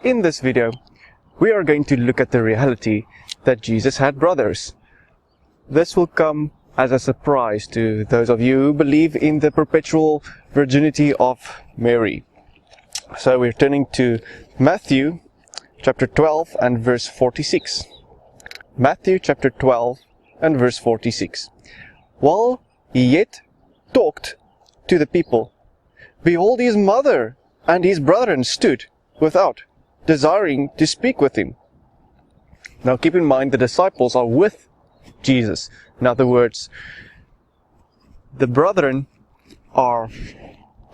In this video, we are going to look at the reality that Jesus had brothers. This will come as a surprise to those of you who believe in the perpetual virginity of Mary. So we're turning to Matthew chapter 12 and verse 46. Matthew chapter 12 and verse 46. While he yet talked to the people, behold, his mother and his brethren stood without, desiring to speak with him. Now keep in mind, the disciples are with Jesus. In other words, the brethren are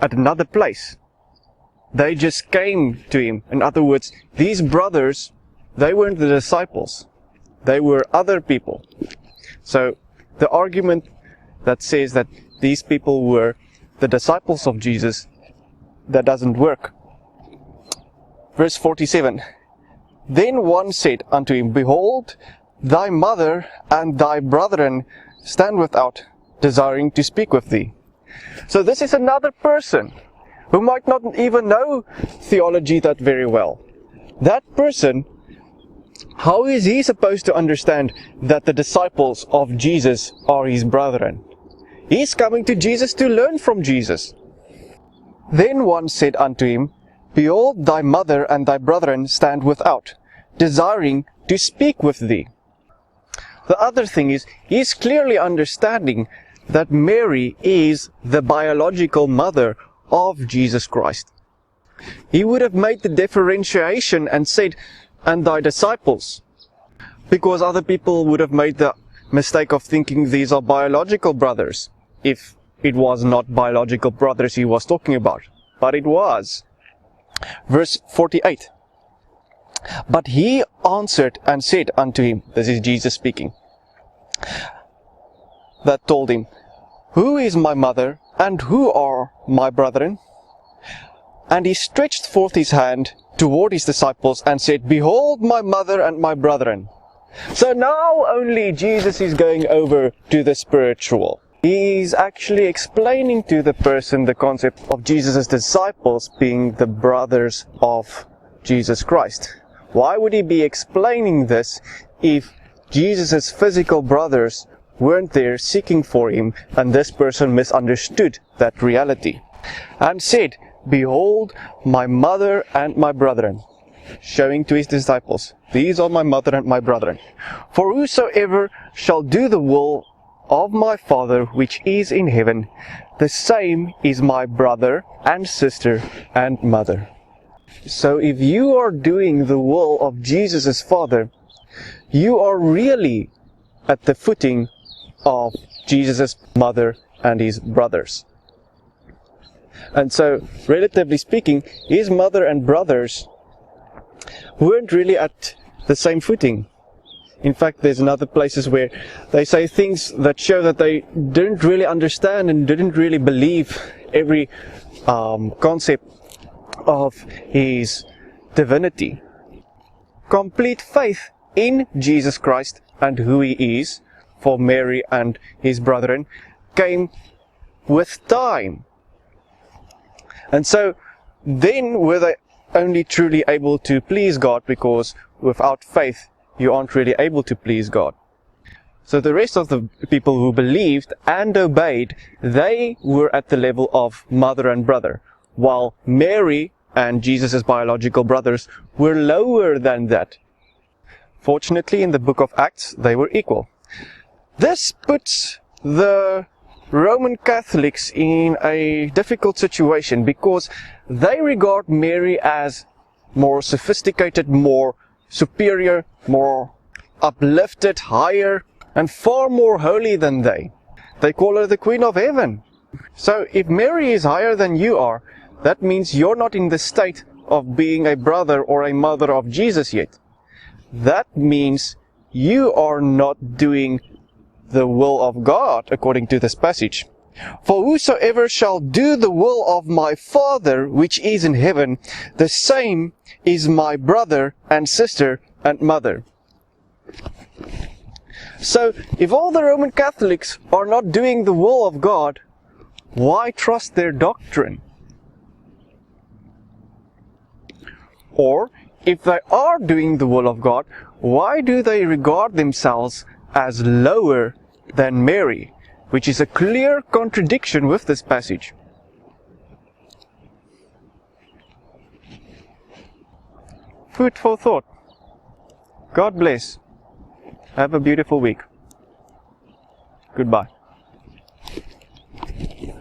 at another place. They just came to him. In other words, these brothers, they weren't the disciples. They were other people. So the argument that says that these people were the disciples of Jesus, that doesn't work. Verse 47. Then one said unto him, behold, thy mother and thy brethren stand without, desiring to speak with thee. So this is another person who might not even know theology that very well. That person, how is he supposed to understand that the disciples of Jesus are his brethren? He's coming to Jesus to learn from Jesus. Then one said unto him, behold, thy mother and thy brethren stand without, desiring to speak with thee. The other thing is, he's clearly understanding that Mary is the biological mother of Jesus Christ. He would have made the differentiation and said, and thy disciples, because other people would have made the mistake of thinking these are biological brothers, if it was not biological brothers he was talking about. But it was. Verse 48. But he answered and said unto him, this is Jesus speaking, that told him, who is my mother, and who are my brethren? And he stretched forth his hand toward his disciples and said, behold, my mother and my brethren. So now only Jesus is going over to the spiritual. He's actually explaining to the person the concept of Jesus' disciples being the brothers of Jesus Christ. Why would he be explaining this if Jesus' physical brothers weren't there seeking for him, and this person misunderstood that reality and said, behold, my mother and my brethren, showing to his disciples, these are my mother and my brethren. For whosoever shall do the will of my Father which is in heaven, the same is my brother and sister and mother. So if you are doing the will of Jesus' Father, you are really at the footing of Jesus' mother and his brothers. And so, relatively speaking, his mother and brothers weren't really at the same footing. In fact, there's other places where they say things that show that they didn't really understand and didn't really believe every concept of his divinity. Complete faith in Jesus Christ and who he is for Mary and his brethren came with time. And so then were they only truly able to please God, because without faith you aren't really able to please God. So the rest of the people who believed and obeyed, they were at the level of mother and brother, while Mary and Jesus' biological brothers were lower than that. Fortunately, in the book of Acts, they were equal. This puts the Roman Catholics in a difficult situation, because they regard Mary as more sophisticated, more superior, more uplifted, higher, and far more holy than they. They call her the Queen of Heaven. So if Mary is higher than you are, that means you're not in the state of being a brother or a mother of Jesus yet. That means you are not doing the will of God, according to this passage. For whosoever shall do the will of my Father which is in heaven, the same is my brother and sister and mother. So, if all the Roman Catholics are not doing the will of God, why trust their doctrine? Or, if they are doing the will of God, why do they regard themselves as lower than Mary? Which is a clear contradiction with this passage. Food for thought. God bless. Have a beautiful week. Goodbye.